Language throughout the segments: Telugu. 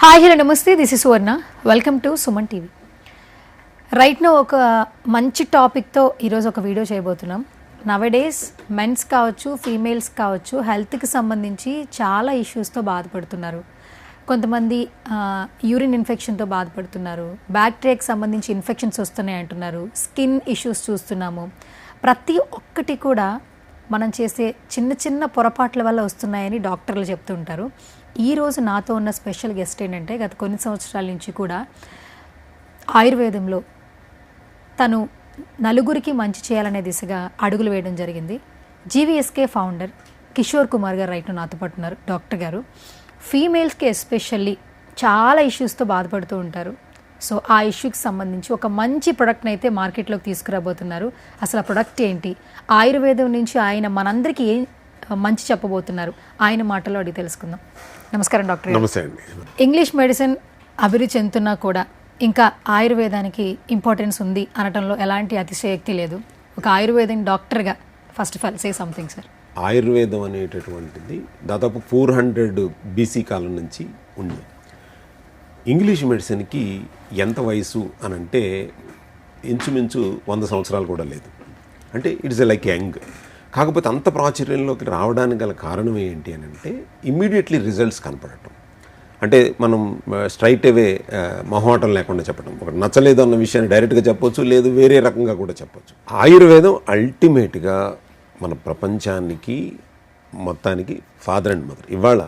హాయ్ హలో నమస్తే, this is Suvarna. Welcome to Suman TV. Right now ఒక మంచి టాపిక్తో ఈరోజు ఒక వీడియో చేయబోతున్నాం. నవడేస్ మెన్స్ కావచ్చు, ఫీమేల్స్ కావచ్చు, హెల్త్కి సంబంధించి చాలా ఇష్యూస్తో బాధపడుతున్నారు. కొంతమంది యూరిన్ ఇన్ఫెక్షన్తో బాధపడుతున్నారు, బ్యాక్టీరియాకి సంబంధించి ఇన్ఫెక్షన్స్ వస్తున్నాయి అంటున్నారు, స్కిన్ ఇష్యూస్ చూస్తున్నాము. ప్రతి ఒక్కటి కూడా మనం చేసే చిన్న చిన్న పొరపాట్ల వల్ల వస్తున్నాయని డాక్టర్లు చెప్తుంటారు. ఈరోజు నాతో ఉన్న స్పెషల్ గెస్ట్ ఏంటంటే గత కొన్ని సంవత్సరాల నుంచి కూడా ఆయుర్వేదంలో తను నలుగురికి మంచి చేయాలనే దిశగా అడుగులు వేయడం జరిగింది. జీవీఎస్కే ఫౌండర్ కిషోర్ కుమార్ గారు రైట్ నాతో పాటు ఉన్నారు. డాక్టర్ గారు ఫీమేల్స్కి ఎస్పెషల్లీ చాలా ఇష్యూస్తో బాధపడుతూ ఉంటారు. సో ఆ ఇష్యూకి సంబంధించి ఒక మంచి ప్రొడక్ట్ని అయితే మార్కెట్లోకి తీసుకురాబోతున్నారు. అసలు ఆ ప్రొడక్ట్ ఏంటి, ఆయుర్వేదం నుంచి ఆయన మనందరికీ ఏం మంచి చెప్పబోతున్నారు, ఆయన మాటలో అడిగి తెలుసుకుందాం. నమస్కారం డాక్టర్ గారు. నమస్తే అండి. ఇంగ్లీష్ మెడిసిన్ అభివృద్ధి చెందుతున్నా కూడా ఇంకా ఆయుర్వేదానికి ఇంపార్టెన్స్ ఉంది అనటంలో ఎలాంటి అతిశయోక్తి లేదు. ఒక ఆయుర్వేదం డాక్టర్గా first of all say something sir. ఆయుర్వేదం అనేటటువంటిది దాదాపు 400 BC కాలం నుంచి ఉంది. ఇంగ్లీష్ మెడిసిన్కి ఎంత వయసు అని అంటే ఇంచుమించు 100 సంవత్సరాలు కూడా లేదు. అంటే ఇట్స్ లైక్ యంగ్. కాకపోతే అంత ప్రాచుర్యంలోకి రావడానికి గల కారణం ఏంటి అని అంటే ఇమ్మీడియట్లీ రిజల్ట్స్ కనపడటం. అంటే మనం స్ట్రైట్ అవే మొహమాటం లేకుండా చెప్పడం, ఒకటి నచ్చలేదు అన్న విషయాన్ని డైరెక్ట్గా చెప్పొచ్చు, లేదు వేరే రకంగా కూడా చెప్పొచ్చు. ఆయుర్వేదం అల్టిమేట్గా మన ప్రపంచానికి మొత్తానికి ఫాదర్ అండ్ మదర్. ఇవాళ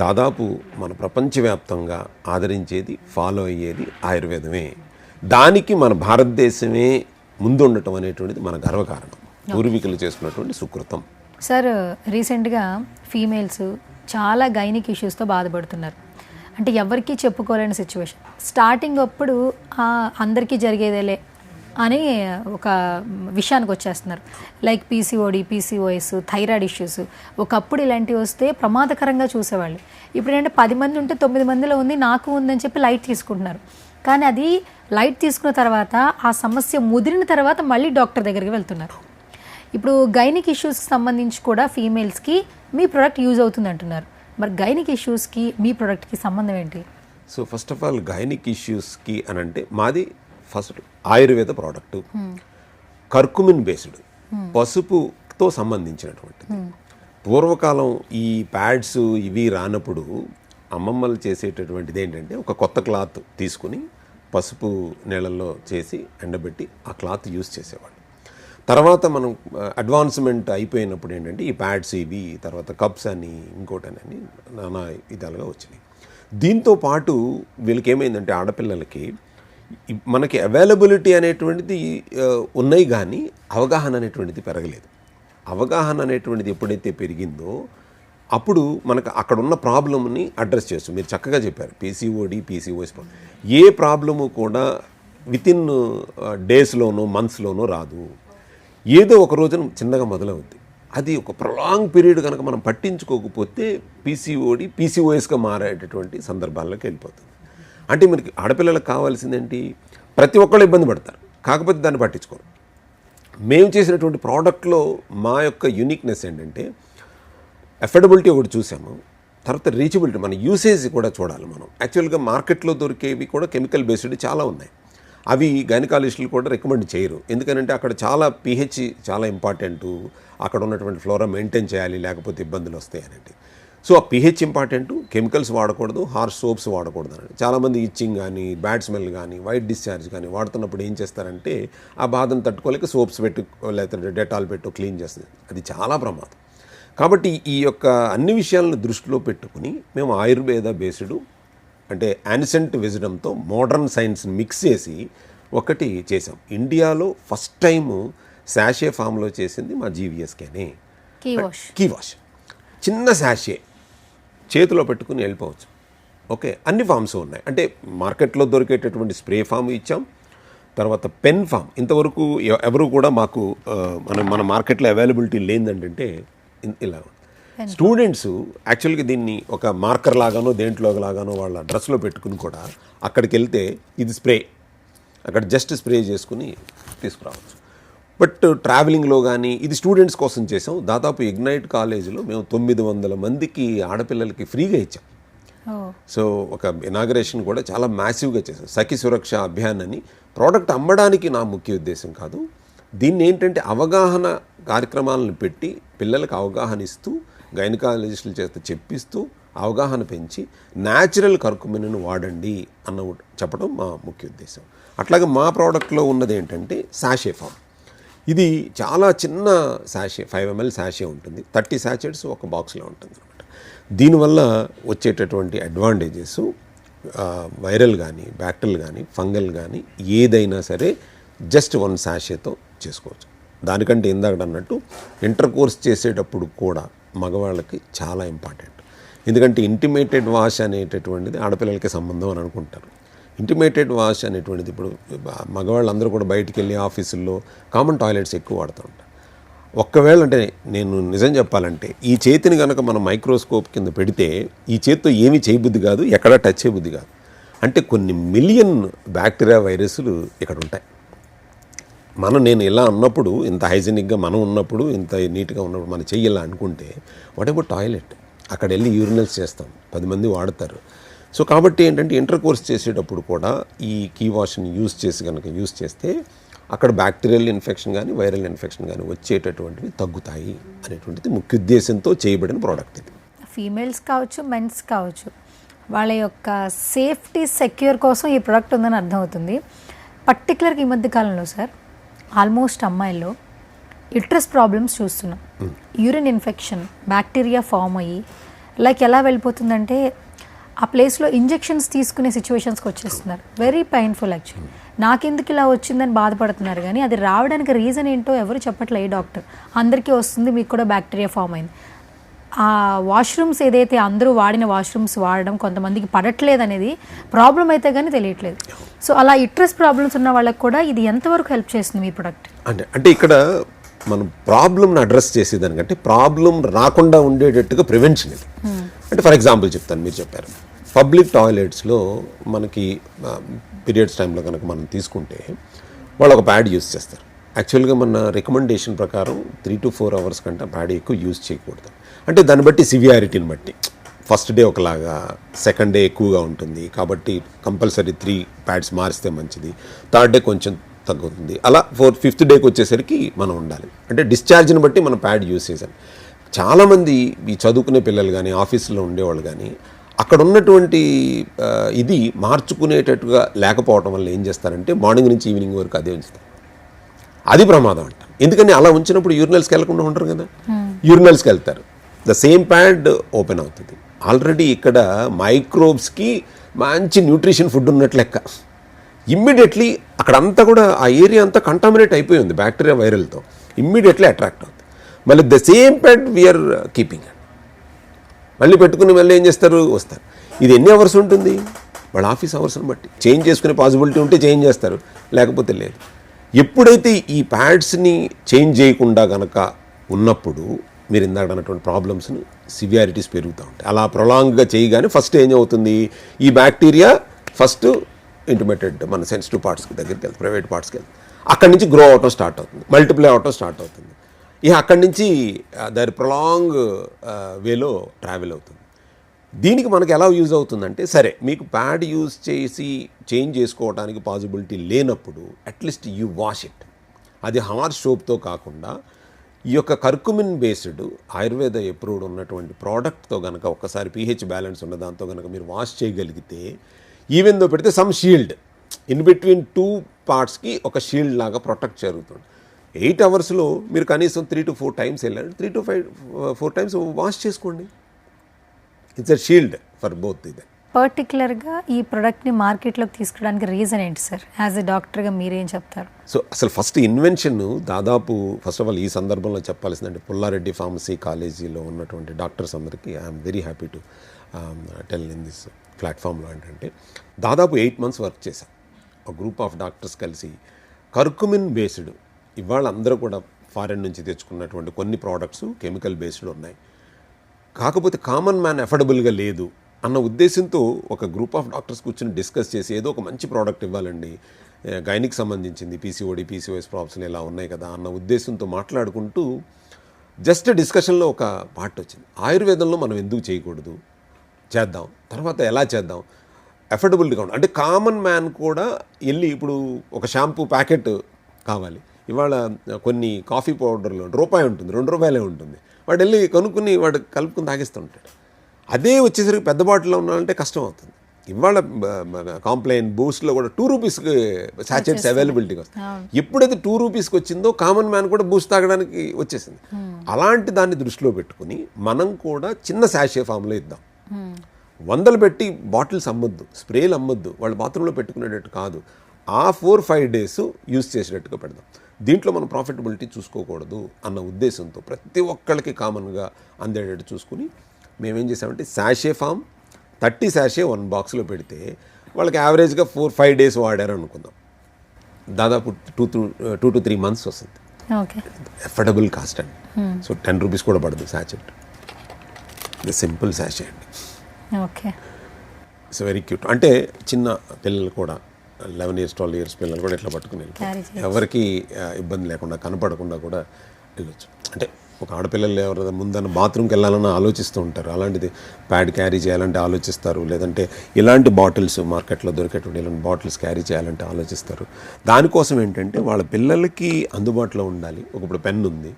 దాదాపు మన ప్రపంచవ్యాప్తంగా ఆదరించేది, ఫాలో అయ్యేది ఆయుర్వేదమే. దానికి మన భారతదేశమే ముందుండటం అనేటువంటిది మన గర్వకారణం, పూర్వీకులు చేసుకున్నటువంటి సుకృతం. సార్ రీసెంట్గా ఫీమేల్స్ చాలా గైనిక్ ఇష్యూస్తో బాధపడుతున్నారు. అంటే ఎవరికీ చెప్పుకోలేని సిచ్యువేషన్. స్టార్టింగ్ అప్పుడు అందరికీ జరిగేదేలే అని ఒక విషయానికి వచ్చేస్తున్నారు. Like PCOD, PCOS, thyroid issues. ఒకప్పుడు ఇలాంటివి వస్తే ప్రమాదకరంగా చూసేవాళ్ళు. ఇప్పుడు ఏంటంటే 10 మంది ఉంటే 9 మందిలో ఉంది, నాకు ఉందని చెప్పి లైట్ తీసుకుంటున్నారు. కానీ అది లైట్ తీసుకున్న తర్వాత ఆ సమస్య ముదిరిన తర్వాత మళ్ళీ డాక్టర్ దగ్గరికి వెళ్తున్నారు. ఇప్పుడు గైనిక్ ఇష్యూస్కి సంబంధించి కూడా ఫీమేల్స్కి మీ ప్రోడక్ట్ యూజ్ అవుతుంది అంటున్నారు. మరి గైనిక్ ఇష్యూస్కి మీ ప్రోడక్ట్కి సంబంధం ఏంటి? So first of all gynaec ఇష్యూస్కి అని అంటే మాది first Ayurveda product, curcumin based, పసుపుతో సంబంధించినటువంటిది. పూర్వకాలం ఈ ప్యాడ్స్ ఇవి రానప్పుడు అమ్మమ్మలు చేసేటటువంటిది ఏంటంటే ఒక కొత్త క్లాత్ తీసుకుని పసుపు నీళ్ళల్లో చేసి ఎండబెట్టి ఆ క్లాత్ యూజ్ చేసేవాళ్ళు. తర్వాత మనం అడ్వాన్స్మెంట్ అయిపోయినప్పుడు ఏంటంటే ఈ ప్యాడ్స్ ఇవి, తర్వాత కప్స్ అని ఇంకోటని నానా విధాలుగా వచ్చినాయి. దీంతో పాటు వీళ్ళకి ఏమైందంటే ఆడపిల్లలకి మనకి అవైలబిలిటీ అనేటువంటిది ఉన్నాయి కానీ అవగాహన అనేటువంటిది పెరగలేదు. అవగాహన అనేటువంటిది ఎప్పుడైతే పెరిగిందో అప్పుడు మనకు అక్కడ ఉన్న ప్రాబ్లమ్ని అడ్రస్ చేస్తాం. మీరు చక్కగా చెప్పారు, పీసీఓడి, పీసీఓఎస్. ఏ ప్రాబ్లము కూడా వితిన్ డేస్లోనో మంత్స్లోనో రాదు. ఏదో ఒక రోజున చిన్నగా మొదలవుద్ది. అది ఒక ప్రొలాంగ్ పీరియడ్ కనుక మనం పట్టించుకోకపోతే పీసీఓడి పీసీఓఎస్గా మారేటటువంటి సందర్భాల్లోకి వెళ్ళిపోతుంది. అంటే మనకి ఆడపిల్లలకు కావాల్సిందేంటి, ప్రతి ఒక్కళ్ళు ఇబ్బంది పడతారు, కాకపోతే దాన్ని పట్టించుకోరు. మేము చేసినటువంటి ప్రోడక్ట్లో మా యొక్క యూనిక్నెస్ ఏంటంటే అఫోర్డబిలిటీ ఒకటి చూసాము, తర్వాత రీచబిలిటీ, మన యూసేజ్ కూడా చూడాలి. మనం యాక్చువల్గా మార్కెట్లో దొరికేవి కూడా కెమికల్ బేస్డ్ చాలా ఉన్నాయి. అవి గైనకాలజిస్టులు కూడా రికమెండ్ చేయరు. ఎందుకంటే అక్కడ చాలా pH చాలా ఇంపార్టెంటు, అక్కడ ఉన్నటువంటి ఫ్లోరా మెయింటైన్ చేయాలి, లేకపోతే ఇబ్బందులు వస్తాయి అనేది. సో ఆ pH ఇంపార్టెంటు, కెమికల్స్ వాడకూడదు, హార్ష్ సోప్స్ వాడకూడదు అని చాలామంది ఇచ్చింగ్ కానీ, బ్యాడ్ స్మెల్ కానీ, వైట్ డిశ్చార్జ్ కానీ వాడుతున్నప్పుడు ఏం చేస్తారంటే ఆ బాధను తట్టుకోలేక సోప్స్ పెట్టు లేకపోతే డెటాల్ పెట్టు క్లీన్ చేస్తుంది. అది చాలా ప్రమాదం. కాబట్టి ఈ యొక్క అన్ని విషయాలను దృష్టిలో పెట్టుకుని మేము ఆయుర్వేద బేస్డ్ అంటే యాన్సెంట్ విజ్డమ్తో మోడర్న్ సైన్స్ని మిక్స్ చేసి ఒకటి చేసాం. ఇండియాలో ఫస్ట్ టైము శాషే ఫామ్లో చేసింది మా జీవీఎస్కేనే. కీ వాష్ చిన్న శాషే చేతిలో పెట్టుకుని వెళ్ళిపోవచ్చు. ఓకే, అన్ని ఫామ్స్ ఉన్నాయి. అంటే మార్కెట్లో దొరికేటటువంటి స్ప్రే ఫామ్ ఇచ్చాం, తర్వాత పెన్ ఫామ్ ఇంతవరకు ఎవరు కూడా మాకు మన మార్కెట్లో అవైలబిలిటీ లేదంటే ఇలా. స్టూడెంట్స్ యాక్చువల్గా దీన్ని ఒక మార్కర్ లాగానో దేంట్లో లాగానో వాళ్ళ డ్రెస్లో పెట్టుకుని కూడా అక్కడికి వెళ్తే ఇది స్ప్రే, అక్కడ జస్ట్ స్ప్రే చేసుకుని తీసుకురావచ్చు. బట్ ట్రావెలింగ్లో కానీ ఇది స్టూడెంట్స్ కోసం చేసాం. దాదాపు ఇగ్నైట్ కాలేజీలో మేము 900 మందికి ఆడపిల్లలకి ఫ్రీగా ఇచ్చాం. సో ఒక ఇనాగరేషన్ కూడా చాలా మ్యాసివ్గా చేశారు. సఖి సురక్ష అభియాన్ అని. ప్రోడక్ట్ అమ్మడానికి నా ముఖ్య ఉద్దేశం కాదు, దీన్ని ఏంటంటే అవగాహన కార్యక్రమాలను పెట్టి పిల్లలకు అవగాహన ఇస్తూ గైనకాలజిస్టుల చేత చెప్పిస్తూ అవగాహన పెంచి న్యాచురల్ కర్కుమిన్ను వాడండి అన్న చెప్పడం మా ముఖ్య ఉద్దేశం. అట్లాగే మా ప్రోడక్ట్లో ఉన్నది ఏంటంటే సాషే ఫామ్. ఇది చాలా చిన్న సాషే, 5 ml సాషే ఉంటుంది. 30 శాచెట్స్ ఒక బాక్స్లో ఉంటుంది అనమాట. దీనివల్ల వచ్చేటటువంటి అడ్వాంటేజెస్ వైరల్ కానీ బ్యాక్టీరియల్ కానీ ఫంగల్ కానీ ఏదైనా సరే జస్ట్ 1 సాషేతో చేసుకోవచ్చు. దానికంటే ఇందాక అన్నట్టు ఇంటర్ కోర్స్ చేసేటప్పుడు కూడా మగవాళ్ళకి చాలా ఇంపార్టెంట్. ఎందుకంటే ఇంటిమేటెడ్ వాష్ అనేటటువంటిది ఆడపిల్లలకి సంబంధం అని అనుకుంటారు. ఇంటిమేటెడ్ వాష్ అనేటువంటిది ఇప్పుడు మగవాళ్ళందరూ కూడా బయటికి వెళ్ళి ఆఫీసుల్లో కామన్ టాయిలెట్స్ ఎక్కువ వాడుతూ ఉంటారు. ఒక్కవేళ అంటే నేను నిజం చెప్పాలంటే ఈ చేతిని కనుక మనం మైక్రోస్కోప్ కింద పెడితే ఈ చేతితో ఏమీ చేయబుద్ధి కాదు, ఎక్కడా టచ్ చేయబుద్ధి కాదు. అంటే కొన్ని మిలియన్ బ్యాక్టీరియా వైరస్లు ఇక్కడ ఉంటాయి. నేను ఇలా ఉన్నప్పుడు, ఇంత హైజీనిక్గా మనం ఉన్నప్పుడు, ఇంత నీట్గా ఉన్నప్పుడు మనం చెయ్యాలా అనుకుంటే వాట్ అబౌట్ టాయిలెట్? అక్కడ వెళ్ళి యూరినల్స్ చేస్తాం, 10 మంది వాడతారు. సో కాబట్టి ఏంటంటే ఇంటర్ కోర్స్ చేసేటప్పుడు కూడా ఈ కీ వాష్ని యూజ్ చేస్తే అక్కడ బ్యాక్టీరియల్ ఇన్ఫెక్షన్ కానీ వైరల్ ఇన్ఫెక్షన్ కానీ వచ్చేటటువంటివి తగ్గుతాయి అనేటువంటిది ముఖ్య ఉద్దేశంతో చేయబడిన ప్రోడక్ట్ ఇది. ఫీమేల్స్ కావచ్చు, మెన్స్ కావచ్చు, వాళ్ళ యొక్క సేఫ్టీ సెక్యూర్ కోసం ఈ ప్రోడక్ట్ ఉందని అర్థమవుతుంది. పర్టికులర్గా ఈ మధ్య కాలంలో సార్ ఆల్మోస్ట్ అమ్మాయిల్లో యుట్రస్ ప్రాబ్లమ్స్ చూస్తున్నాం. యూరిన్ ఇన్ఫెక్షన్, బ్యాక్టీరియా ఫామ్ అయ్యి లైక్ ఎలా వెళ్ళిపోతుందంటే ఆ ప్లేస్లో ఇంజెక్షన్స్ తీసుకునే సిచ్యువేషన్స్కి వచ్చేస్తున్నారు. Very painful actually. నాకెందుకు ఇలా వచ్చిందని బాధపడుతున్నారు, కానీ అది రావడానికి రీజన్ ఏంటో ఎవరు చెప్పట్లే. ఏ డాక్టర్ అందరికీ వస్తుంది, మీకు కూడా బ్యాక్టీరియా ఫామ్ అయింది. ఆ వాష్రూమ్స్ ఏదైతే అందరూ వాడిన వాష్రూమ్స్ వాడడం కొంతమందికి పడట్లేదు అనేది ప్రాబ్లం అయితే కానీ తెలియట్లేదు. సో అలా యుట్రస్ ప్రాబ్లమ్స్ ఉన్న వాళ్ళకి కూడా ఇది ఎంతవరకు హెల్ప్ చేస్తుంది మీ ప్రొడక్ట్? అంటే ఇక్కడ మనం ప్రాబ్లమ్ని అడ్రస్ చేసేదానికంటే ప్రాబ్లం రాకుండా ఉండేటట్టుగా ప్రివెన్షన్ ఇది. అంటే ఫర్ ఎగ్జాంపుల్ చెప్తాను, మీరు చెప్పారు పబ్లిక్ టాయిలెట్స్లో మనకి పీరియడ్స్ టైంలో కనుక మనం తీసుకుంటే వాళ్ళు ఒక ప్యాడ్ యూస్ చేస్తారు. యాక్చువల్గా మన రికమెండేషన్ ప్రకారం 3 to 4 hours కంటే ప్యాడ్ ఎక్కువ యూజ్ చేయకూడదు. అంటే దాన్ని బట్టి సివియారిటీని బట్టి ఫస్ట్ డే ఒకలాగా, సెకండ్ డే ఎక్కువగా ఉంటుంది కాబట్టి కంపల్సరీ 3 ప్యాడ్స్ మారిస్తే మంచిది, థర్డ్ డే కొంచెం తగ్గుతుంది, అలా 5th డేకి వచ్చేసరికి మనం ఉండాలి. అంటే డిశ్చార్జ్ని బట్టి మనం ప్యాడ్ యూజ్ చేసాం. చాలామంది ఈ చదువుకునే పిల్లలు కానీ ఆఫీసులో ఉండేవాళ్ళు కానీ అక్కడ ఉన్నటువంటి ఇది మార్చుకునేటట్టుగా లేకపోవడం వల్ల ఏం చేస్తారంటే మార్నింగ్ నుంచి ఈవినింగ్ వరకు అదే ఉంచుతారు. అది ప్రమాదం అంట. ఎందుకని అలా ఉంచినప్పుడు యూరినల్స్కి వెళ్ళకుండా ఉంటారు కదా, యూరినల్స్కి వెళ్తారు, ద సేమ్ ప్యాడ్ ఓపెన్ అవుతుంది. ఆల్రెడీ ఇక్కడ మైక్రోబ్స్కి మంచి న్యూట్రిషన్ ఫుడ్ ఉన్నట్లు లెక్క. ఇమ్మీడియట్లీ అక్కడంతా కూడా ఆ ఏరియా అంతా కంటామినేట్ అయిపోయి ఉంది బ్యాక్టీరియా వైరల్తో, ఇమ్మీడియట్లీ అట్రాక్ట్ అవుతుంది. మళ్ళీ the same pad we're keeping, మళ్ళీ పెట్టుకుని మళ్ళీ ఏం చేస్తారు, వస్తారు. ఇది ఎన్ని అవర్స్ ఉంటుంది, వాళ్ళ ఆఫీస్ అవర్స్ని బట్టి చేంజ్ చేసుకునే పాసిబిలిటీ ఉంటే చేంజ్ చేస్తారు, లేకపోతే లేదు. ఎప్పుడైతే ఈ ప్యాడ్స్ని చేంజ్ చేయకుండా కనుక ఉన్నప్పుడు మీరు ఇందాక అన్నటువంటి ప్రాబ్లమ్స్ని సివియారిటీస్ పెరుగుతూ ఉంటాయి. అలా ప్రొలాంగ్గా చేయగానే ఫస్ట్ ఏం అవుతుంది, ఈ బ్యాక్టీరియా ఫస్ట్ ఇంటిమేటెడ్ మన సెన్సిటివ్ పార్ట్స్కి దగ్గరికి వెళ్తుంది, ప్రైవేట్ పార్ట్స్కి వెళ్తుంది. అక్కడి నుంచి గ్రో అవటం స్టార్ట్ అవుతుంది, మల్టిప్లై అవటం స్టార్ట్ అవుతుంది. ఇక అక్కడి నుంచి దాని ప్రొలాంగ్ వేలో ట్రావెల్ అవుతుంది. దీనికి మనకు ఎలా యూజ్ అవుతుందంటే, సరే మీకు ప్యాడ్ యూజ్ చేసి చేంజ్ చేసుకోవడానికి పాసిబిలిటీ లేనప్పుడు అట్లీస్ట్ యూ వాష్ ఇట్. అది హార్ష్ సోప్తో కాకుండా ఈ యొక్క కర్కుమిన్ బేస్డ్ ఆయుర్వేద అప్రూవ్డ్ ఉన్నటువంటి ప్రోడక్ట్తో కనుక ఒక్కసారి pH బ్యాలెన్స్ ఉన్న దాంతో కనుక మీరు వాష్ చేయగలిగితే, ఈవెన్ దో పెడితే సమ్ షీల్డ్ ఇన్ బిట్వీన్ 2 పార్ట్స్కి ఒక షీల్డ్ లాగా ప్రొటెక్ట్ జరుగుతుంది. 8 అవర్స్లో మీరు కనీసం 3 to 4 times వెళ్ళండి, 3 to 4 times వాష్ చేసుకోండి. It's a shield for both. ఇది పర్టికులర్గా ఈ ప్రోడక్ట్ని మార్కెట్లోకి తీసుకురావడానికి రీజన్ ఏంటి సార్? యాజ్ ఎ డాక్టర్గా మీరేం చెప్తారు? సో అసలు ఫస్ట్ ఇన్వెన్షన్ దాదాపు ఫస్ట్ ఆఫ్ ఆల్ ఈ సందర్భంలో చెప్పాల్సిందంటే పుల్లారెడ్డి ఫార్మసీ కాలేజీలో ఉన్నటువంటి డాక్టర్స్ అందరికీ I'm very happy to tell in this ప్లాట్ఫామ్లో ఏంటంటే దాదాపు 8 months వర్క్ చేశాం. ఒక గ్రూప్ ఆఫ్ డాక్టర్స్ కలిసి కర్కుమిన్ బేస్డ్, ఇవాళ అందరూ కూడా ఫారెన్ నుంచి తెచ్చుకున్నటువంటి కొన్ని ప్రోడక్ట్స్ కెమికల్ బేస్డ్ ఉన్నాయి, కాకపోతే కామన్ మ్యాన్ అఫోర్డబుల్గా లేదు అన్న ఉద్దేశంతో ఒక గ్రూప్ ఆఫ్ డాక్టర్స్ కూర్చొని డిస్కస్ చేసి ఏదో ఒక మంచి ప్రోడక్ట్ ఇవ్వాలండి, గైనిక్ సంబంధించింది, PCOD PCOS ప్రాబ్లమ్స్ ఇలా ఉన్నాయి కదా అన్న ఉద్దేశంతో మాట్లాడుకుంటూ జస్ట్ డిస్కషన్లో ఒక పార్ట్ వచ్చింది, ఆయుర్వేదంలో మనం ఎందుకు చేయకూడదు, చేద్దాం, తర్వాత ఎలా చేద్దాం, అఫోర్డబుల్గా ఉండాలి. అంటే కామన్ మ్యాన్ కూడా వెళ్ళి ఇప్పుడు ఒక షాంపూ ప్యాకెట్ కావాలి, ఇవాళ కొన్ని కాఫీ పౌడర్లో రూపాయి ఉంటుంది, 2 రూపాయలే ఉంటుంది, వాడు వెళ్ళి కొనుక్కుని వాడు కలుపుకుని తాగిస్తూ ఉంటాడు. అదే వచ్చేసరికి పెద్ద బాటిల్లో ఉన్నాలంటే కష్టం అవుతుంది. ఇవాళ కాంప్లైన్ బూస్ట్లో కూడా 2 రూపీస్కి సాచెట్స్ అవైలబిలిటీగా వస్తుంది. ఎప్పుడైతే 2 రూపీస్కి వచ్చిందో కామన్ మ్యాన్ కూడా బూస్ట్ తాగడానికి వచ్చేసింది. అలాంటి దాన్ని దృష్టిలో పెట్టుకుని మనం కూడా చిన్న శాషే ఫామ్లో ఇద్దాం. 100 పెట్టి బాటిల్స్ అమ్మొద్దు, స్ప్రేలు అమ్మొద్దు, వాళ్ళు బాత్రూంలో పెట్టుకునేటట్టు కాదు, ఆ 4-5 డేస్ యూజ్ చేసేటట్టుగా పెడదాం. దీంట్లో మనం ప్రాఫిటబిలిటీ చూసుకోకూడదు అన్న ఉద్దేశంతో ప్రతి ఒక్కళ్ళకి కామన్గా అందేటట్టు చూసుకుని మేమేం చేసామంటే శాషే ఫామ్ 30 శాషే 1 బాక్స్లో పెడితే వాళ్ళకి యావరేజ్గా 4-5 డేస్ వాడారు అనుకుందాం, దాదాపు 2 to 3 months వస్తుంది. ఓకే, అఫోర్డబుల్ కాస్ట్ అండి. సో 10 రూపీస్ కూడా పడదు శాచెట్, సింపుల్ శాషే అండి. Okay, it's very cute. అంటే చిన్న పిల్లలు కూడా 11 years 12 years పిల్లలు కూడా ఇట్లా పట్టుకుని ఎవరికి ఇబ్బంది లేకుండా కనపడకుండా కూడా వెళ్ళొచ్చు. అంటే ఒక ఆడపిల్లలు ఎవరైనా ముందన్న బాత్రూమ్కి వెళ్ళాలని ఆలోచిస్తూ ఉంటారు, అలాంటిది ప్యాడ్ క్యారీ చేయాలంటే ఆలోచిస్తారు, లేదంటే ఇలాంటి బాటిల్స్ మార్కెట్లో దొరికేటువంటి ఇలాంటి బాటిల్స్ క్యారీ చేయాలంటే ఆలోచిస్తారు. దానికోసం ఏంటంటే వాళ్ళ పిల్లలకి అందుబాటులో ఉండాలి. ఒకప్పుడు పెన్ ఉంది,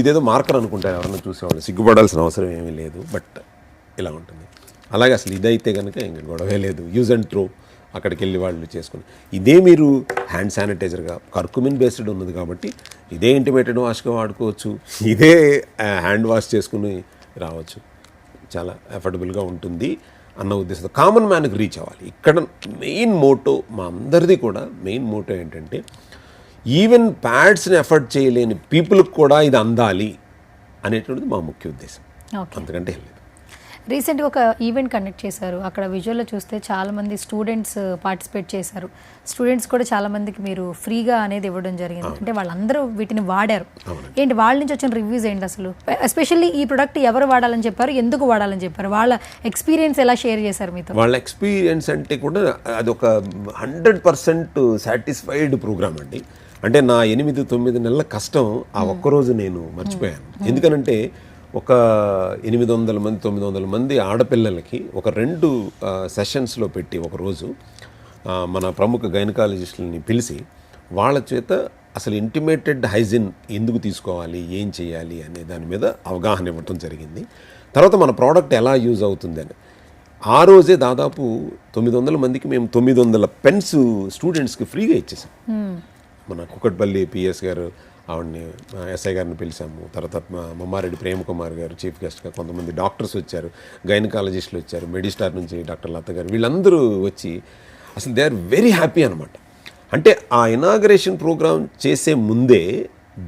ఇదేదో మార్కర్ అనుకుంటారు ఎవరైనా చూసేవాళ్ళు, సిగ్గుపడాల్సిన అవసరం ఏమీ లేదు, బట్ ఇలా ఉంటుంది. అలాగే అసలు ఇదైతే కనుక ఇంకా గొడవే లేదు, యూజ్ అండ్ త్రో, అక్కడికి వెళ్ళి వాళ్ళు చేసుకుని ఇదే మీరు హ్యాండ్ శానిటైజర్గా కర్కుమిన్ బేస్డ్ ఉన్నది కాబట్టి ఇదే ఇంటిమేటెడ్ వాష్గా వాడుకోవచ్చు, ఇదే హ్యాండ్ వాష్ చేసుకుని రావచ్చు, చాలా అఫోర్డబుల్గా ఉంటుంది అన్న ఉద్దేశంతో కామన్ మ్యాన్కి రీచ్ అవ్వాలి. ఇక్కడ మెయిన్ మోటో మా అందరిది కూడా మెయిన్ మోటో ఏంటంటే ఈవెన్ ప్యాడ్స్ని ఎఫర్ట్ చేయలేని పీపుల్కి కూడా ఇది అందాలి అనేటువంటిది మా ముఖ్య ఉద్దేశం, అంతకంటే లేదు. రీసెంట్గా ఒక ఈవెంట్ కండక్ట్ చేశారు, అక్కడ విజువల్లో చూస్తే చాలామంది స్టూడెంట్స్ పార్టిసిపేట్ చేశారు. స్టూడెంట్స్ కూడా చాలామందికి మీరు ఫ్రీగా అనేది ఇవ్వడం జరిగింది, అంటే వాళ్ళందరూ వీటిని వాడారు. ఏంటి వాళ్ళ నుంచి వచ్చిన రివ్యూస్ ఏంటి అసలు? ఎస్పెషల్లీ ఈ ప్రొడక్ట్ ఎవరు వాడాలని చెప్పారు, ఎందుకు వాడాలని చెప్పారు, వాళ్ళ ఎక్స్పీరియన్స్ ఎలా షేర్ చేశారు మీతో? వాళ్ళ ఎక్స్పీరియన్స్ అంటే కూడా అదొక 100% సాటిస్ఫైడ్ ప్రోగ్రామ్ అండి. అంటే నా 8-9 నెలల కష్టం ఆ ఒక్కరోజు నేను మర్చిపోయాను. ఎందుకనంటే ఒక 800 మంది 900 మంది ఆడపిల్లలకి ఒక 2 సెషన్స్లో పెట్టి ఒకరోజు మన ప్రముఖ గైనకాలజిస్టులని పిలిచి వాళ్ళ చేత అసలు ఇంటిమేటెడ్ హైజీన్ ఎందుకు తీసుకోవాలి, ఏం చేయాలి అనే దాని మీద అవగాహన ఇవ్వటం జరిగింది. తర్వాత మన ప్రోడక్ట్ ఎలా యూజ్ అవుతుందని ఆ రోజే దాదాపు 900 మందికి మేము 900 పెన్స్ స్టూడెంట్స్కి ఫ్రీగా ఇచ్చేసాం. మన కుక్కట్పల్లి పిఎస్ గారు ఆవిడని ఎస్ఐ గారిని పిలిచాము, తర్వాత మమ్మారెడ్డి ప్రేమ్ కుమార్ గారు చీఫ్ గెస్ట్గా, కొంతమంది డాక్టర్స్ వచ్చారు, గైనకాలజిస్టులు వచ్చారు, మెడిస్టార్ నుంచి డాక్టర్ లత గారు, వీళ్ళందరూ వచ్చి అసలు దే ఆర్ వెరీ హ్యాపీ అనమాట. అంటే ఆ ఇనాగరేషన్ ప్రోగ్రామ్ చేసే ముందే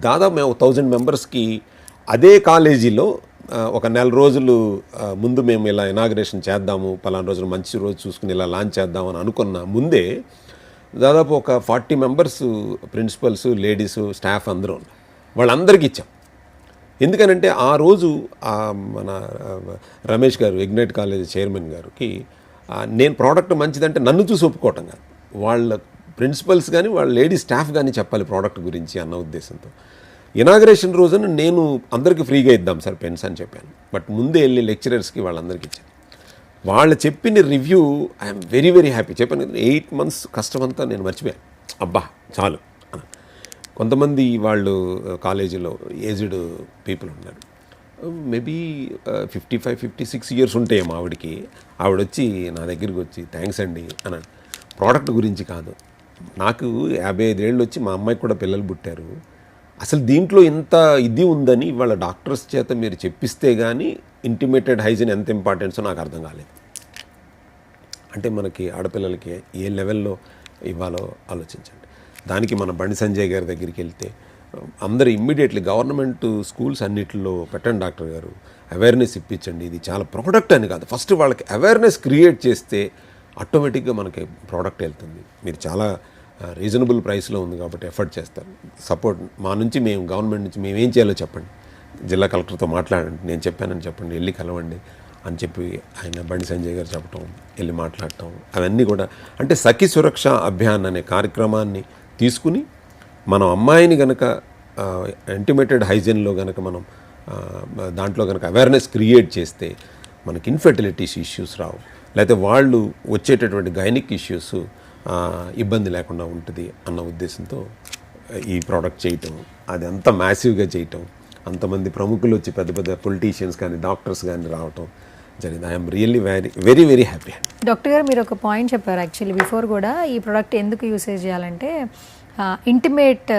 దాదాపు మేము 1000 మెంబర్స్కి అదే కాలేజీలో ఒక 4 రోజులు ముందు మేము ఇలా ఇనాగరేషన్ చేద్దాము, పలానా రోజులు మంచి రోజు చూసుకుని ఇలా లాంచ్ చేద్దామని అనుకున్న ముందే దాదాపు ఒక 40 మెంబర్స్ ప్రిన్సిపల్స్, లేడీస్, స్టాఫ్ అందరూ వాళ్ళందరికీ ఇచ్చాం. ఎందుకనంటే ఆ రోజు మన రమేష్ గారు ఇగ్నైట్ కాలేజ్ చైర్మన్ గారికి నేను ప్రోడక్ట్ మంచిదంటే నన్ను చూసి ఒప్పుకోవటం కాదు, వాళ్ళ ప్రిన్సిపల్స్ కానీ వాళ్ళ లేడీ స్టాఫ్ కానీ చెప్పాలి ప్రోడక్ట్ గురించి అన్న ఉద్దేశంతో ఇనాగరేషన్ రోజున నేను అందరికీ ఫ్రీగా ఇద్దాం సార్ పెన్స్ అని చెప్పాను. బట్ ముందే వెళ్ళి లెక్చరర్స్కి వాళ్ళందరికీ ఇచ్చాను. వాళ్ళు చెప్పిన review I'm very very happy. చెప్పాను 8 months కష్టమంతా నేను మర్చిపోయాను, అబ్బా చాలు. కొంతమంది వాళ్ళు కాలేజీలో ఏజ్డ్ పీపుల్ ఉన్నారు, మేబీ 55-56 years ఉంటాయేమో ఆవిడకి. ఆవిడొచ్చి నా దగ్గరికి వచ్చి థ్యాంక్స్ అండి అన్నాను. ప్రోడక్ట్ గురించి కాదు, నాకు 55 ఏళ్ళు వచ్చి మా అమ్మాయికి కూడా పిల్లలు పుట్టారు, అసలు దీంట్లో ఇంత ఇది ఉందని వాళ్ళ డాక్టర్స్ చేత మీరు చెప్పిస్తే కానీ ఇంటిమేటెడ్ హైజీన్ ఎంత ఇంపార్టెన్సో నాకు అర్థం కాలేదు. అంటే మనకి ఆడపిల్లలకి ఏ లెవెల్లో ఇవ్వాలో ఆలోచించండి. దానికి మన బండి సంజయ్ గారి దగ్గరికి వెళ్తే అందరూ ఇమ్మీడియట్లీ గవర్నమెంట్ స్కూల్స్ అన్నిటిలో పెట్టండి డాక్టర్ గారు, అవేర్నెస్ ఇప్పించండి, ఇది చాలా ప్రోడక్ట్ అని కాదు, ఫస్ట్ వాళ్ళకి అవేర్నెస్ క్రియేట్ చేస్తే ఆటోమేటిక్గా మనకి ప్రోడక్ట్ వెళ్తుంది. మీరు చాలా రీజనబుల్ ప్రైస్లో ఉంది కాబట్టి ఎఫర్ట్ చేస్తారు. సపోర్ట్ మా నుంచి మేము గవర్నమెంట్ నుంచి మేము ఏం చేయాలో చెప్పండి, జిల్లా కలెక్టర్తో మాట్లాడండి, నేను చెప్పానని చెప్పండి, వెళ్ళి కలవండి అని చెప్పి ఆయన బండి సంజయ్ గారు చెప్పటం, వెళ్ళి మాట్లాడటం, అవన్నీ కూడా అంటే సఖీ సురక్ష అభియాన్ అనే కార్యక్రమాన్ని తీసుకుని మనం అమ్మాయిని కనుక ఇంటిమేటెడ్ హైజీన్లో కనుక మనం దాంట్లో కనుక అవేర్నెస్ క్రియేట్ చేస్తే మనకి ఇన్ఫెర్టిలిటీస్ ఇష్యూస్ రావు, లేకపోతే వాళ్ళు వచ్చేటటువంటి గైనిక్ ఇష్యూస్ ఇబ్బంది లేకుండా ఉంటుంది అన్న ఉద్దేశంతో ఈ ప్రోడక్ట్ చేయటం, అది అంత మ్యాసివ్గా చేయటం, అంతమంది ప్రముఖులు వచ్చి పెద్ద పెద్ద పొలిటీషియన్స్ కానీ డాక్టర్స్ కానీ రావటం జరిగింది. I'm really very very happy అండి. డాక్టర్ గారు మీరు ఒక పాయింట్ చెప్పారు యాక్చువల్లీ బిఫోర్ కూడా, ఈ ప్రోడక్ట్ ఎందుకు యూసేజ్ చేయాలంటే ఇంటిమేట్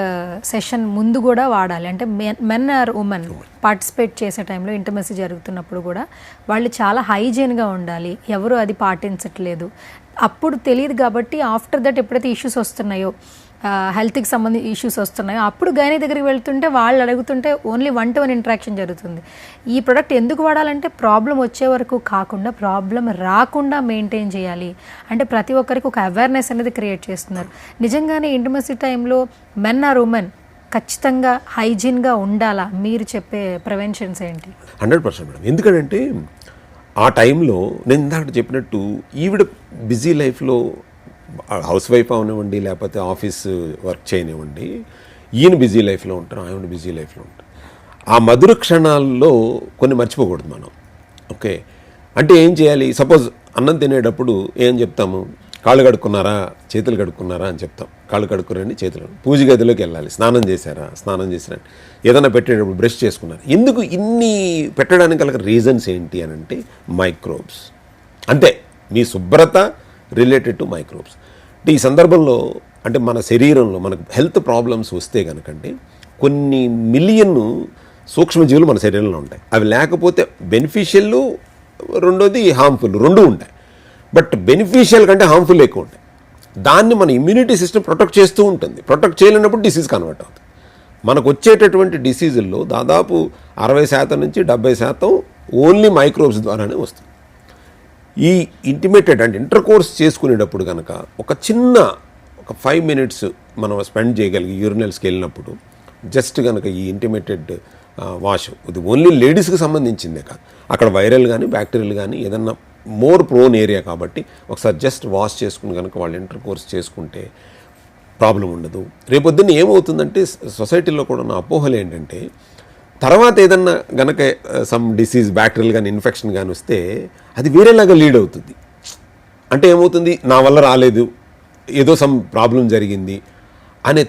సెషన్ ముందు కూడా వాడాలి. అంటే మెన్ ఆర్ ఉమెన్ పార్టిసిపేట్ చేసే టైంలో ఇంటిమసీ జరుగుతున్నప్పుడు కూడా వాళ్ళు చాలా హైజీన్గా ఉండాలి, ఎవరు అది పాటించట్లేదు. అప్పుడు తెలియదు కాబట్టి ఆఫ్టర్ దట్ ఎప్పుడైతే ఇష్యూస్ వస్తున్నాయో, హెల్త్కి సంబంధించి ఇష్యూస్ వస్తున్నాయో, అప్పుడు గైనీ దగ్గరికి వెళ్తుంటే వాళ్ళు అడుగుతుంటే ఓన్లీ 1-to-1 ఇంటరాక్షన్ జరుగుతుంది. ఈ ప్రోడక్ట్ ఎందుకు వాడాలంటే ప్రాబ్లం వచ్చే వరకు కాకుండా ప్రాబ్లం రాకుండా మెయింటైన్ చేయాలి అంటే ప్రతి ఒక్కరికి ఒక అవేర్నెస్ అనేది క్రియేట్ చేస్తున్నారు. నిజంగానే ఇంటిమసీ టైంలో మెన్ ఆర్ ఉమెన్ ఖచ్చితంగా హైజీన్గా ఉండాలా? మీరు చెప్పే ప్రివెన్షన్స్ ఏంటి? 100% మేడం. ఎందుకంటే ఆ టైంలో నేను ఇందాక చెప్పినట్టు ఈవిడ బిజీ లైఫ్లో హౌస్ వైఫ్ అవనివ్వండి, లేకపోతే ఆఫీస్ వర్క్ చేయనివ్వండి, ఈయన బిజీ లైఫ్లో ఉంటారు, ఆమె బిజీ లైఫ్లో ఉంటారు. ఆ మధుర క్షణాల్లో కొన్ని మర్చిపోకూడదు మనం. ఓకే, అంటే ఏం చేయాలి? సపోజ్ అన్నం తినేటప్పుడు ఏం చెప్తాము? కాళ్ళు కడుక్కున్నారా, చేతులు కడుక్కున్నారా అని చెప్తాం. కాళ్ళు కడుక్కురండి, చేతులు. పూజ గదిలోకి వెళ్ళాలి, స్నానం చేశారా, స్నానం చేశారని. ఏదైనా పెట్టేటప్పుడు బ్రష్ చేసుకున్నారు. ఎందుకు ఇన్ని పెట్టడానికి గల రీజన్స్ ఏంటి అని అంటే మైక్రోబ్స్. అంతే, మీ శుభ్రత రిలేటెడ్ టు మైక్రోబ్స్. అంటే ఈ సందర్భంలో అంటే మన శరీరంలో మనకు హెల్త్ ప్రాబ్లమ్స్ వస్తే కనుకండి కొన్ని మిలియన్ సూక్ష్మజీవులు మన శరీరంలో ఉంటాయి. అవి లేకపోతే బెనిఫిషియల్, రెండోది హార్మ్ఫుల్, రెండు ఉంటాయి. బట్ బెనిఫిషియల్ కంటే హార్మ్ఫుల్ ఎక్కువ ఉంటాయి. దాన్ని మన ఇమ్యూనిటీ సిస్టమ్ ప్రొటెక్ట్ చేస్తూ ఉంటుంది. ప్రొటెక్ట్ చేయలేనప్పుడు డిసీజ్ కన్వర్ట్ అవుతుంది. మనకు వచ్చేటటువంటి డిసీజుల్లో దాదాపు 60% నుంచి 70% ఓన్లీ మైక్రోబ్స్ ద్వారానే వస్తుంది. ఈ ఇంటిమేటెడ్ అంటే ఇంటర్ కోర్స్ చేసుకునేటప్పుడు కనుక ఒక 5 minutes మనం స్పెండ్ చేయగలిగి యూరినల్స్కి వెళ్ళినప్పుడు జస్ట్ కనుక ఈ ఇంటిమేటెడ్ వాష్, ఇది ఓన్లీ లేడీస్కి సంబంధించిందే కాదు, అక్కడ వైరల్ కానీ బ్యాక్టీరియల్ కానీ ఏదన్నా మోర్ ప్రోన్ ఏరియా కాబట్టి ఒకసారి జస్ట్ వాష్ చేసుకుని కనుక వాళ్ళు ఇంటర్ కోర్స్ చేసుకుంటే ప్రాబ్లం ఉండదు. రేపొద్దున్న ఏమవుతుందంటే సొసైటీలో కూడా నా అపోహలు ఏంటంటే తర్వాత ఏదన్నా గనక సమ్ డిసీజ్ బ్యాక్టీరియల్ కానీ ఇన్ఫెక్షన్ కానీ వస్తే అది వేరేలాగా లీడ్ అవుతుంది. అంటే ఏమవుతుంది, నా వల్ల రాలేదు, ఏదో సమ్ ప్రాబ్లం జరిగింది అనే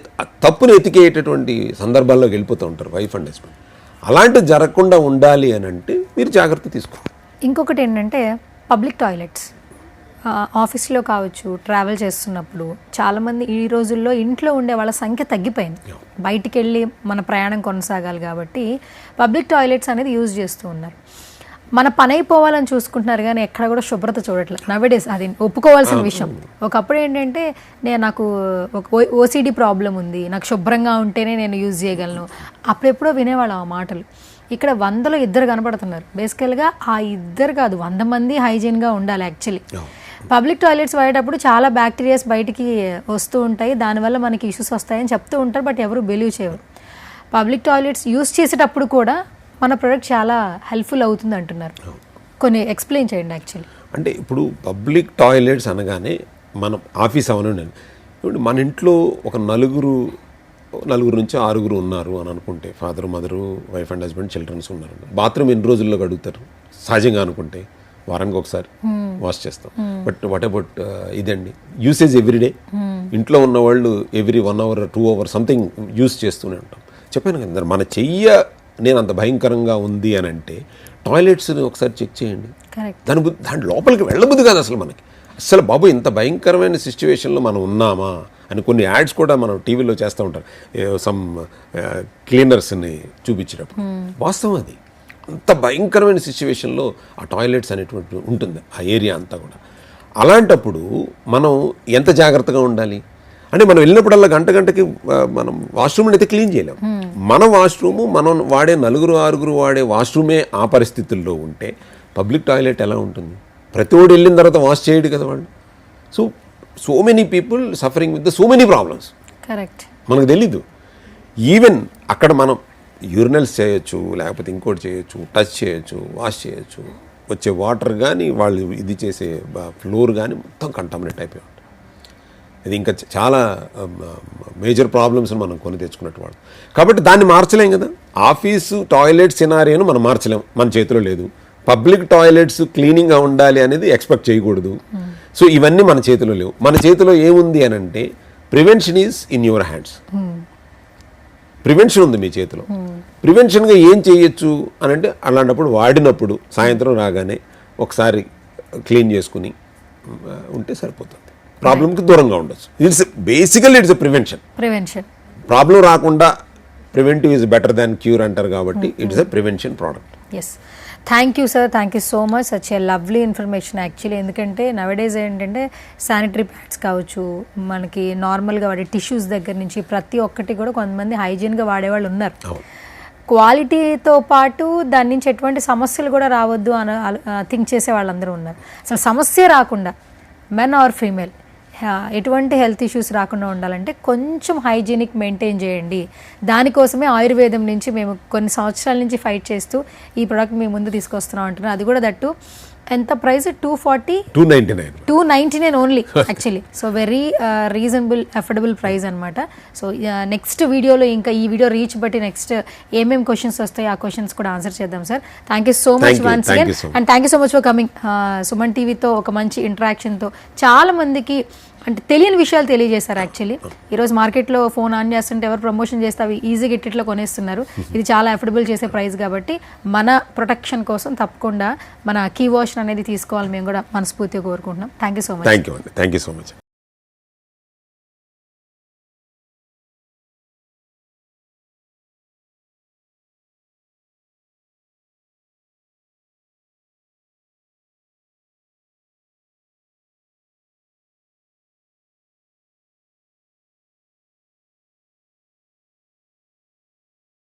తప్పును ఎతికేటటువంటి సందర్భాల్లోకి వెళ్ళిపోతూ ఉంటారు వైఫ్ అండ్ హస్బెండ్. అలాంటివి జరగకుండా ఉండాలి అని అంటే మీరు జాగ్రత్త తీసుకోవాలి. ఇంకొకటి ఏంటంటే పబ్లిక్ టాయిలెట్స్ ఆఫీస్లో కావచ్చు, ట్రావెల్ చేస్తున్నప్పుడు చాలామంది ఈ రోజుల్లో ఇంట్లో ఉండే వాళ్ళ సంఖ్య తగ్గిపోయింది. బయటికి వెళ్ళి మన ప్రయాణం కొనసాగాలి కాబట్టి పబ్లిక్ టాయిలెట్స్ అనేది యూజ్ చేస్తూ ఉన్నారు. మన పని అయిపోవాలని చూసుకుంటున్నారు కానీ ఎక్కడ కూడా శుభ్రత చూడట్లేదు నవేడేస్. అది ఒప్పుకోవాల్సిన విషయం. ఒకప్పుడు ఏంటంటే నాకు ఒక ఓసిడి ప్రాబ్లం ఉంది, నాకు శుభ్రంగా ఉంటేనే నేను యూజ్ చేయగలను, అప్పుడెప్పుడో వినేవాళ్ళం ఆ మాటలు. ఇక్కడ 100లో 2 కనపడుతున్నారు. బేసికల్గా ఆ 2 కాదు, 100 మంది హైజీన్గా ఉండాలి యాక్చువల్లీ. పబ్లిక్ టాయిలెట్స్ వాడేటప్పుడు చాలా బ్యాక్టీరియాస్ బయటికి వస్తూ ఉంటాయి, దానివల్ల మనకి ఇష్యూస్ వస్తాయని చెప్తూ ఉంటారు, బట్ ఎవరు బిలీవ్ చేయరు. పబ్లిక్ టాయిలెట్స్ యూజ్ చేసేటప్పుడు కూడా మన ప్రోడక్ట్ చాలా హెల్ప్ఫుల్ అవుతుంది అంటున్నారు. కొన్ని ఎక్స్ప్లెయిన్ చేయండి యాక్చువల్లీ. అంటే ఇప్పుడు పబ్లిక్ టాయిలెట్స్ అనగానే మనం ఆఫీస్ అవనండి, ఇప్పుడు మన ఇంట్లో ఒక నలుగురు నుంచి 6 ఉన్నారు అని అనుకుంటే, father mother wife and husband childrens ఉన్నారు. బాత్రూమ్ ఎన్ని రోజుల్లో కడుగుతారు? సహజంగా అనుకుంటే వారానికి ఒకసారి వాష్ చేస్తాం. బట్ వాట్ అబౌట్ ఇదండి, యూసేజ్ ఎవ్రీడే. ఇంట్లో ఉన్న వాళ్ళు every 1 hour 2 hours something use చేస్తూనే ఉంటాం. చెప్పాను కదా, మన చెయ్య నేను అంత భయంకరంగా ఉంది అని అంటే టాయిలెట్స్ని ఒకసారి చెక్ చేయండి. దాని లోపలికి వెళ్ళబుద్ది కాదు అసలు మనకి. అసలు బాబు ఇంత భయంకరమైన సిచ్యువేషన్లో మనం ఉన్నామా అని కొన్ని యాడ్స్ కూడా మనం టీవీలో చేస్తూ ఉంటారు, సమ్ క్లీనర్స్ని చూపించేటప్పుడు. వాస్తవం అది. అంత భయంకరమైన సిచ్యువేషన్లో ఆ టాయిలెట్స్ అనేటువంటి ఉంటుంది ఆ ఏరియా అంతా కూడా. అలాంటప్పుడు మనం ఎంత జాగ్రత్తగా ఉండాలి అంటే, మనం వెళ్ళినప్పుడల్లా గంటకి మనం వాష్రూమ్ని అయితే క్లీన్ చేయలేం. మన వాష్రూము మనం వాడే 4-6 వాడే వాష్రూమే ఆ పరిస్థితుల్లో ఉంటే పబ్లిక్ టాయిలెట్ ఎలా ఉంటుంది? ప్రతి ఒడు వెళ్ళిన తర్వాత వాష్ చేయడు కదా వాళ్ళు. So many people suffering with so many problems. Correct, మనకు తెలీదు. ఈవెన్ అక్కడ మనం యూరినల్స్ చేయొచ్చు, లేకపోతే ఇంకోటి చేయొచ్చు, టచ్ చేయొచ్చు, వాష్ చేయొచ్చు, వచ్చే వాటర్ కానీ వాళ్ళు ఇది చేసే ఫ్లోర్ కానీ మొత్తం కంటామినేట్ అయిపోయి ఉంటుంది. ఇది ఇంకా చాలా మేజర్ ప్రాబ్లమ్స్ మనం కొని తెచ్చుకున్నట్టు వాళ్ళు. కాబట్టి దాన్ని మార్చలేం కదా. ఆఫీసు టాయిలెట్ సినారియోను మనం మార్చలేం, మన చేతిలో లేదు. పబ్లిక్ టాయిలెట్స్ క్లీనింగ్గా ఉండాలి అనేది ఎక్స్పెక్ట్ చేయకూడదు. సో ఇవన్నీ మన చేతిలో లేవు. మన చేతిలో ఏముంది అని అంటే prevention is in your hands. Prevention ఉంది మీ చేతిలో. ప్రివెన్షన్గా ఏం చేయొచ్చు అని అంటే అలాంటప్పుడు వాడినప్పుడు సాయంత్రం రాగానే ఒకసారి క్లీన్ చేసుకుని ఉంటే సరిపోతుంది. ప్రాబ్లంకి దూరంగా ఉండొచ్చు. Basically it's prevention. ప్రాబ్లం రాకుండా preventive is better than cure అంటారు కాబట్టి it's a prevention product. Yes, thank you sir, thank you so much. Such a lovely information actually. ఎందుకంటే నవడేస్ ఏంటంటే శానిటరీ ప్యాడ్స్ కావచ్చు, మనకి నార్మల్గా వాడే టిష్యూస్ దగ్గర నుంచి ప్రతి ఒక్కటి కూడా కొంతమంది హైజీన్గా వాడేవాళ్ళు ఉన్నారు. క్వాలిటీతో పాటు దాని నుంచి ఎటువంటి సమస్యలు కూడా రావద్దు అని థింక్ చేసే వాళ్ళందరూ ఉన్నారు. అసలు సమస్య రాకుండా మెన్ ఆర్ ఫీమేల్ ఎటువంటి హెల్త్ ఇష్యూస్ రాకుండా ఉండాలంటే కొంచెం హైజీనిక్ మెయింటైన్ చేయండి. దానికోసమే ఆయుర్వేదం నుంచి మేము కొన్ని సంవత్సరాల నుంచి ఫైట్ చేస్తూ ఈ ప్రోడక్ట్ మీ ముందు తీసుకొస్తున్నాం అంటున్నాం. అది కూడా దట్టు ఎంత price? 299 only actually. So very reasonable affordable price అనమాట. సో నెక్స్ట్ వీడియోలో ఇంకా ఈ వీడియో రీచ్ బట్టి నెక్స్ట్ ఏమేమి క్వశ్చన్స్ వస్తాయి ఆ క్వశ్చన్స్ కూడా ఆన్సర్ చేద్దాం sir. Thank you so much once again, and thank you so much for coming. Suman టీవీతో ఒక మంచి ఇంటరాక్షన్తో చాలా మందికి అంటే తెలియని విషయాలు తెలియజేశారు. యాక్చువల్లీ ఈరోజు మార్కెట్లో ఫోన్ ఆన్ చేస్తుంటే ఎవరు ప్రమోషన్ చేస్తే అవి ఈజీగా ఇట్లా కొనేస్తున్నారు. ఇది చాలా అఫోర్డబుల్ చేసే ప్రైస్ కాబట్టి మన ప్రొటెక్షన్ కోసం తప్పకుండా మన కీ వాష్ అనేది తీసుకోవాలి మేము కూడా మనస్ఫూర్తిగా కోరుకుంటున్నాం. Thank you so much. Thank you so much.